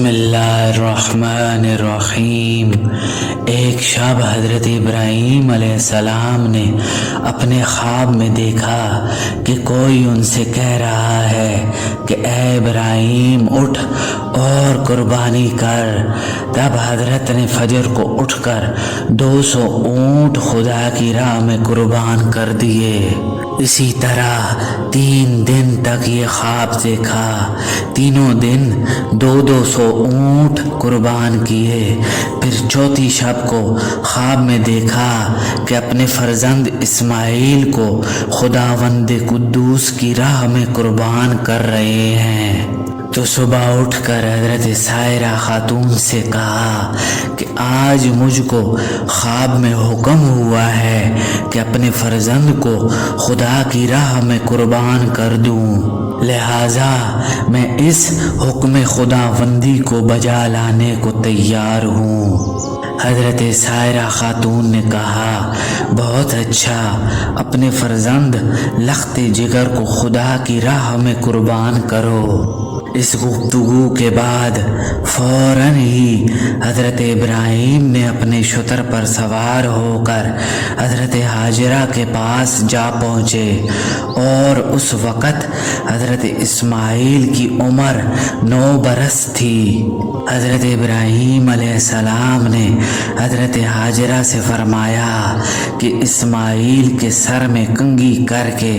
اللہ الرحمن الرحیم۔ ایک شب حضرت ابراہیم علیہ السلام نے اپنے خواب میں دیکھا کہ کوئی ان سے کہہ رہا ہے کہ اے ابراہیم اٹھ اور قربانی کر۔ تب حضرت نے فجر کو اٹھ کر 200 اونٹ خدا کی راہ میں قربان کر دیے۔ اسی طرح 3 دن تک یہ خواب دیکھا۔ تینوں دن 200 اونٹ قربان کیے۔ پھر چوتھی شب کو خواب میں دیکھا کہ اپنے فرزند اسماعیل کو خداوند قدوس کی راہ میں قربان کر رہے ہیں۔ تو صبح اٹھ کر حضرت سائرہ خاتون سے کہا کہ آج مجھ کو خواب میں حکم ہوا ہے کہ اپنے فرزند کو خدا کی راہ میں قربان کر دوں، لہٰذا میں اس حکم خداوندی کو بجا لانے کو تیار ہوں۔ حضرت سائرہ خاتون نے کہا بہت اچھا، اپنے فرزند لخت جگر کو خدا کی راہ میں قربان کرو۔ اس گفتگو کے بعد فوراً ہی حضرت ابراہیم نے اپنے شتر پر سوار ہو کر حضرت ہاجرہ کے پاس جا پہنچے، اور اس وقت حضرت اسماعیل کی عمر 9 برس تھی۔ حضرت ابراہیم علیہ السلام نے حضرت ہاجرہ سے فرمایا کہ اسماعیل کے سر میں کنگھی کر کے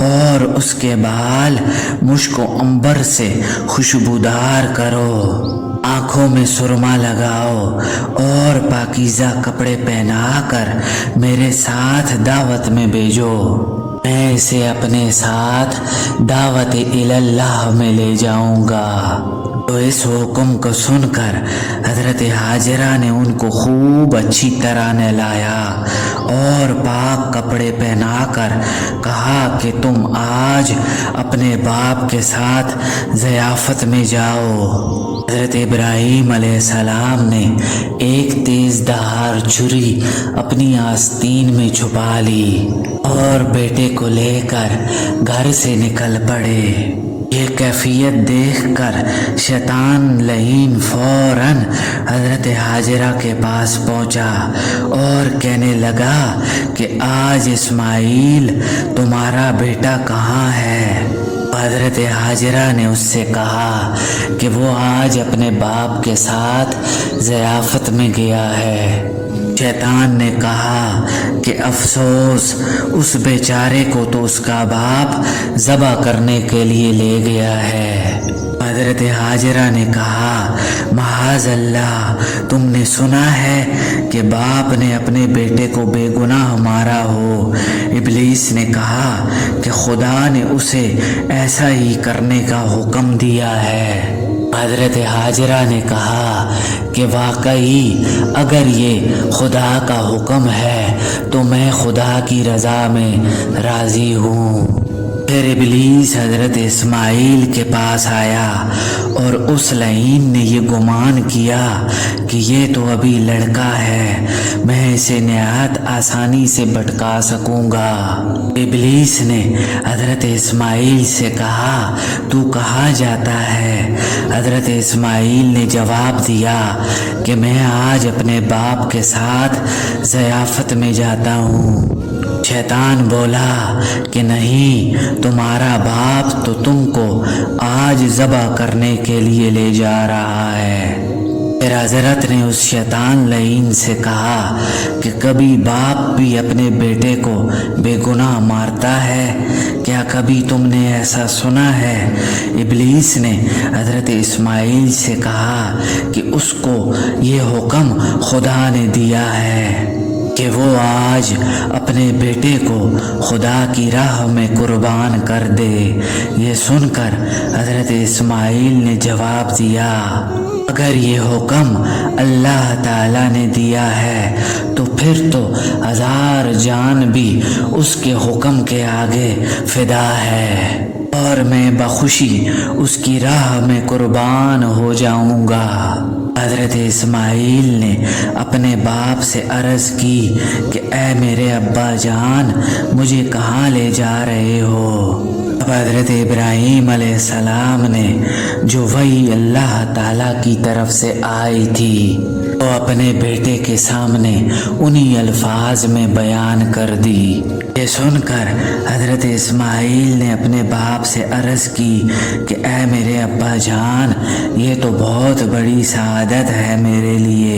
اور اس کے بال مشک و عنبر سے خوشبودار کرو، آنکھوں میں سرما لگاؤ اور پاکیزہ کپڑے پہنا کر میرے ساتھ دعوت میں بھیجو۔ میں اسے اپنے ساتھ دعوت اللہ میں لے جاؤں گا۔ تو اس حکم کو سن کر حضرت ہاجرہ نے ان کو خوب اچھی طرح نہلایا اور پاک کپڑے پہنا کر کہا کہ تم آج اپنے باپ کے ساتھ ضیافت میں جاؤ۔ حضرت ابراہیم علیہ السلام نے ایک تیز دھار چھری اپنی آستین میں چھپا لی اور بیٹے کو لے کر گھر سے نکل پڑے۔ یہ کیفیت دیکھ کر شیطان لعین فوراً حضرت ہاجرہ کے پاس پہنچا اور کہنے لگا کہ آج اسماعیل تمہارا بیٹا کہاں ہے؟ حضرت ہاجرہ نے اس سے کہا کہ وہ آج اپنے باپ کے ساتھ ضیافت میں گیا ہے۔ شیطان نے کہا کہ افسوس، اس بیچارے کو تو اس کا باپ ذبح کرنے کے لیے لے گیا ہے۔ حضرت ہاجرہ نے کہا معاذ اللہ، تم نے سنا ہے کہ باپ نے اپنے بیٹے کو بے گناہ مارا ہو؟ ابلیس نے کہا کہ خدا نے اسے ایسا ہی کرنے کا حکم دیا ہے۔ حضرت ہاجرہ نے کہا کہ واقعی اگر یہ خدا کا حکم ہے تو میں خدا کی رضا میں راضی ہوں۔ پھر ابلیس حضرت اسماعیل کے پاس آیا اور اس لعین نے یہ گمان کیا کہ یہ تو ابھی لڑکا ہے، میں اسے نہایت آسانی سے بھٹکا سکوں گا۔ ابلیس نے حضرت اسماعیل سے کہا تو کہاں جاتا ہے؟ حضرت اسماعیل نے جواب دیا کہ میں آج اپنے باپ کے ساتھ ضیافت میں جاتا ہوں۔ شیطان بولا کہ نہیں، تمہارا باپ تو تم کو آج ذبح کرنے کے لیے لے جا رہا ہے۔ پھر حضرت نے اس شیطان لعین سے کہا کہ کبھی باپ بھی اپنے بیٹے کو بے گناہ مارتا ہے؟ کیا کبھی تم نے ایسا سنا ہے؟ ابلیس نے حضرت اسماعیل سے کہا کہ اس کو یہ حکم خدا نے دیا ہے کہ وہ آج اپنے بیٹے کو خدا کی راہ میں قربان کر دے۔ یہ سن کر حضرت اسماعیل نے جواب دیا اگر یہ حکم اللہ تعالیٰ نے دیا ہے تو پھر تو 1000 جان بھی اس کے حکم کے آگے فدا ہے، اور میں بخوشی اس کی راہ میں قربان ہو جاؤں گا۔ حضرت اسماعیل نے اپنے باپ سے عرض کی کہ اے میرے ابا جان، مجھے کہاں لے جا رہے ہو؟ اب حضرت ابراہیم علیہ السلام نے جو وحی اللہ تعالیٰ کی طرف سے آئی تھی وہ اپنے بیٹے کے سامنے انہی الفاظ میں بیان کر دی۔ یہ سن کر حضرت اسماعیل نے اپنے باپ سے عرض کی کہ اے میرے ابا جان، یہ تو بہت بڑی سعادت ہے میرے لیے،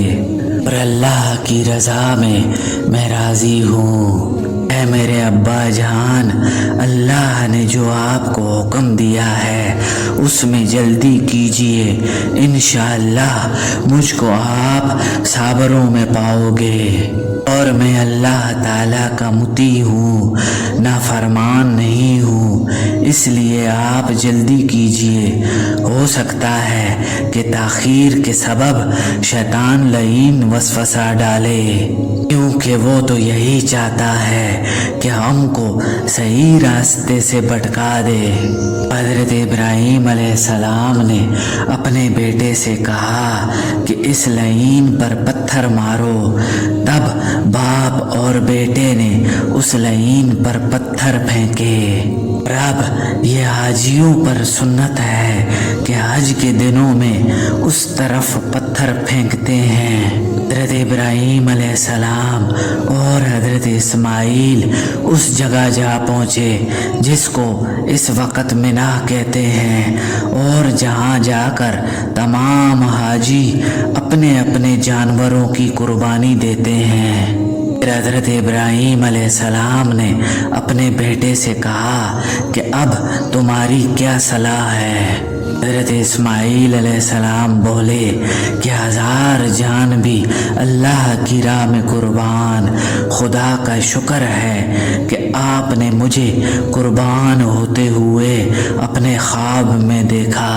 اور اللہ کی رضا میں راضی ہوں۔ اے میرے ابا جان، اللہ نے جو آپ کو حکم دیا ہے اس میں جلدی کیجیے، انشاءاللہ مجھ کو آپ صابروں میں پاؤ گے، اور میں اللہ تعالیٰ کا مطیع ہوں، نافرمان نہیں ہوں، اس لیے آپ جلدی کیجیے۔ ہو سکتا ہے کہ تاخیر کے سبب شیطان لعین وسوسہ ڈالے، کیونکہ وہ تو یہی چاہتا ہے کہ ہم کو صحیح راستے سے بھٹکا دے۔ حضرت ابراہیم علیہ السلام نے اپنے بیٹے سے کہا کہ اس لعین پر پتھر مارو۔ تب باپ اور بیٹے نے اس لعین پر پتھر پھینکے۔ اب یہ حاجیوں پر سنت ہے کہ حج کے دنوں میں اس طرف پتھر پھینکتے ہیں۔ حضرت ابراہیم علیہ السلام اور حضرت اسماعیل اس جگہ جا پہنچے جس کو اس وقت منا کہتے ہیں، اور جہاں جا کر تمام حاجی اپنے اپنے جانوروں کی قربانی دیتے ہیں۔ پھر حضرت ابراہیم علیہ السلام نے اپنے بیٹے سے کہا کہ اب تمہاری کیا صلاح ہے؟ حضرت اسماعیل علیہ السلام بولے کہ 1000 جان بھی اللہ کی راہ میں قربان۔ خدا کا شکر ہے کہ آپ نے مجھے قربان ہوتے ہوئے اپنے خواب میں دیکھا۔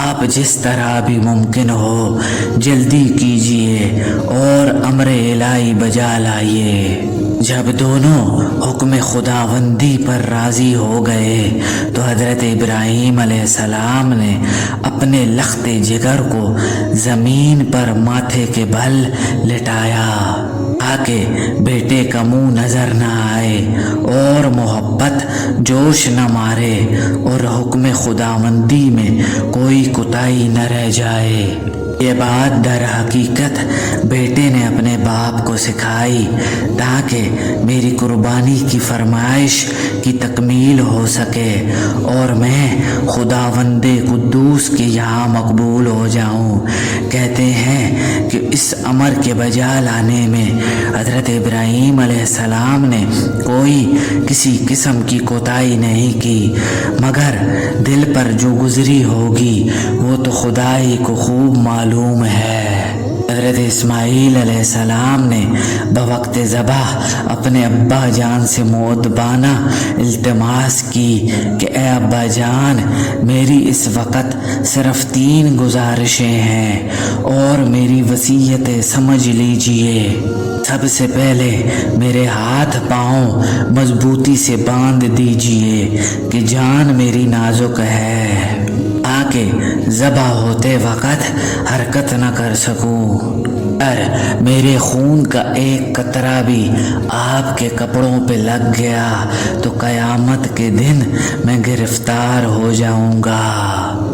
آپ جس طرح بھی ممکن ہو جلدی کیجیے اور امر الہی بجا لائیے۔ جب دونوں حکم خداوندی پر راضی ہو گئے تو حضرت ابراہیم علیہ السلام نے اپنے لخت جگر کو زمین پر ماتھے کے بل لٹایا تاکہ بیٹے کا منہ نظر نہ آئے اور محبت جوش نہ مارے اور حکم خداوندی میں کوئی کوتاہی نہ رہ جائے۔ یہ بات در حقیقت بیٹے نے اپنے باپ کو سکھائی تاکہ میری قربانی کی فرمائش کی تکمیل ہو سکے اور میں خداوند قدوس کے یہاں مقبول ہو جاؤں۔ کہتے ہیں کہ اس امر کے بجا لانے میں حضرت ابراہیم علیہ السلام نے کوئی کسی قسم کی کوتاہی نہیں کی، مگر دل پر جو گزری ہوگی وہ تو خدا ہی کو خوب معلوم ہے۔ حضرت اسماعیل علیہ السلام نے بوقت ذبح اپنے ابا جان سے مؤدبانہ التماس کی کہ اے ابا جان، میری اس وقت صرف 3 گزارشیں ہیں اور میری وصیتیں سمجھ لیجئے۔ سب سے پہلے میرے ہاتھ پاؤں مضبوطی سے باندھ دیجئے کہ جان میری نازک ہے، تاکہ ذبح ہوتے وقت حرکت نہ کر سکوں۔ اگر میرے خون کا ایک قطرہ بھی آپ کے کپڑوں پہ لگ گیا تو قیامت کے دن میں گرفتار ہو جاؤں گا۔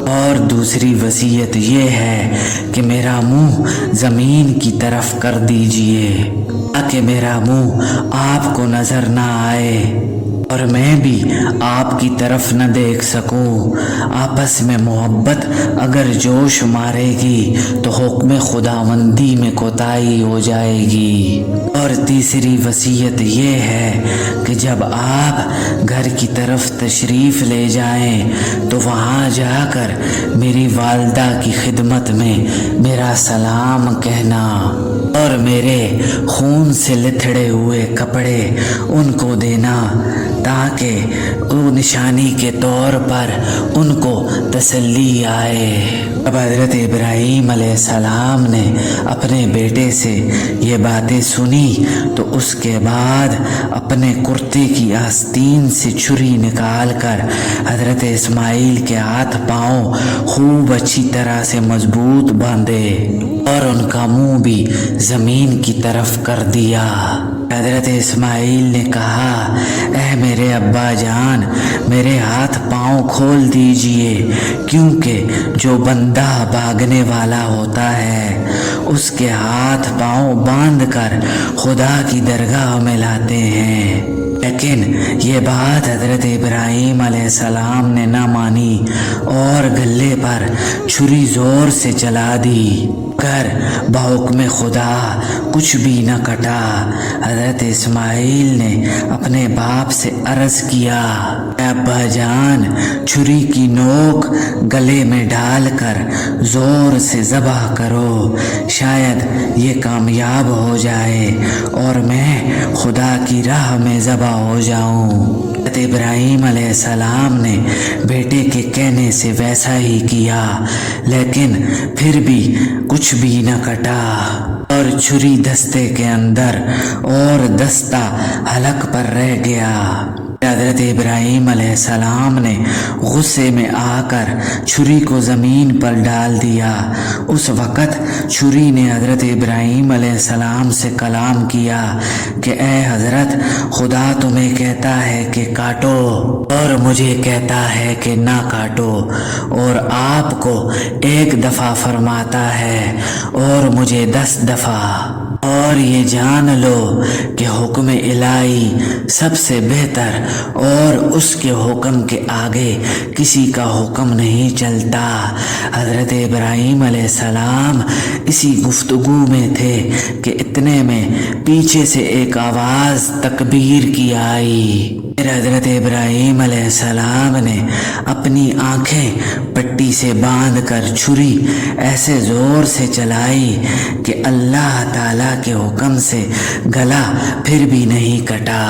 اور دوسری وصیت یہ ہے کہ میرا منہ زمین کی طرف کر دیجئے تاکہ میرا منہ آپ کو نظر نہ آئے اور میں بھی آپ کی طرف نہ دیکھ سکوں۔ آپس میں محبت اگر جوش مارے گی تو حکم خداوندی میں کوتاہی ہو جائے گی۔ اور تیسری وصیت یہ ہے کہ جب آپ گھر کی طرف تشریف لے جائیں تو وہاں جا کر میری والدہ کی خدمت میں میرا سلام کہنا اور میرے خون سے لتھڑے ہوئے کپڑے ان کو دینا تاکہ وہ نشانی کے طور پر ان کو تسلی آئے۔ اب حضرت ابراہیم علیہ السلام نے اپنے بیٹے سے یہ باتیں سنی تو اس کے بعد اپنے کرتے کی آستین سے چھری نکال کر حضرت اسماعیل کے ہاتھ پاؤں خوب اچھی طرح سے مضبوط باندھے اور ان کا منہ بھی زمین کی طرف کر دیا۔ حضرت اسماعیل نے کہا، اے میرے ابا جان، میرے ہاتھ پاؤں کھول دیجئے، کیونکہ جو بندہ بھاگنے والا ہوتا ہے اس کے ہاتھ پاؤں باندھ کر خدا کی درگاہ میں لاتے ہیں۔ لیکن یہ بات حضرت ابراہیم علیہ السلام نے نہ مانی اور گلے پر چھری زور سے چلا دی، مگر بحکم خدا کچھ بھی نہ کٹا۔ حضرت اسماعیل نے اپنے باپ سے عرض کیا، اے ابا جان، چھری کی نوک گلے میں ڈال کر زور سے ذبح کرو، شاید یہ کامیاب ہو جائے اور میں خدا کی راہ میں ذبح ہو جاؤں۔ حضرت ابراہیم علیہ السلام نے بیٹے کے کہنے سے ویسا ہی کیا، لیکن پھر بھی کچھ بھی نہ کٹا اور چھری دستے کے اندر اور دستہ حلق پر رہ گیا۔ حضرت ابراہیم علیہ السلام نے غصے میں آ کر چھری کو زمین پر ڈال دیا۔ اس وقت چھری نے حضرت ابراہیم علیہ السلام سے کلام کیا کہ اے حضرت، خدا تمہیں کہتا ہے کہ کاٹو اور مجھے کہتا ہے کہ نہ کاٹو، اور آپ کو 1 دفعہ فرماتا ہے اور مجھے 10 دفعہ، اور یہ جان لو کہ حکم الہی سب سے بہتر اور اس کے حکم کے آگے کسی کا حکم نہیں چلتا۔ حضرت ابراہیم علیہ السلام اسی گفتگو میں تھے کہ اتنے میں پیچھے سے ایک آواز تکبیر کی آئی۔ پھر حضرت ابراہیم علیہ السلام نے اپنی آنکھیں پٹی سے باندھ کر چھری ایسے زور سے چلائی کہ اللہ تعالیٰ کے حکم سے گلا پھر بھی نہیں کٹا۔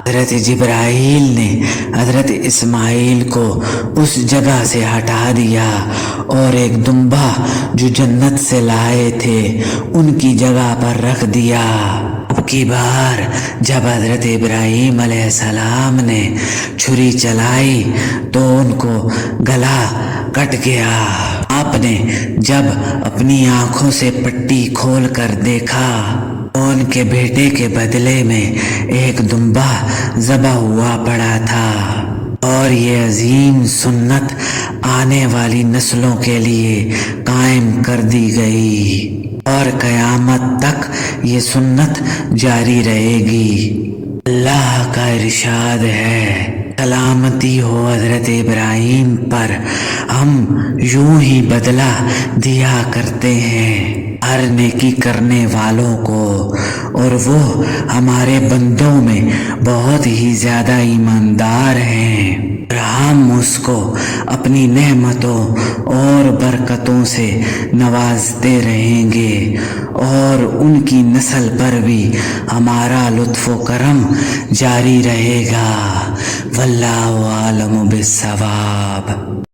حضرت جبرائیل نے حضرت اسماعیل کو اس جگہ سے ہٹا دیا اور ایک دمبا جو جنت سے لائے تھے ان کی جگہ پر رکھ دیا۔ اب کی بار جب حضرت ابراہیم علیہ السلام نے چھری چلائی تو ان کو گلا کٹ گیا۔ آپ نے جب اپنی آنکھوں سے پٹی کھول کر دیکھا تو ان کے بیٹے کے بدلے میں ایک دمبا ذبح ہوا پڑا تھا، اور یہ عظیم سنت آنے والی نسلوں کے لیے قائم کر دی گئی اور قیامت تک یہ سنت جاری رہے گی۔ اللہ کا ارشاد ہے، سلامتی ہو حضرت ابراہیم پر، ہم یوں ہی بدلہ دیا کرتے ہیں ہر نیکی کرنے والوں کو، اور وہ ہمارے بندوں میں بہت ہی زیادہ ایماندار ہیں، اور ہم اس کو اپنی نعمتوں اور برکتوں سے نوازتے رہیں گے، اور ان کی نسل پر بھی ہمارا لطف و کرم جاری رہے گا۔ واللہ عالم بالصواب۔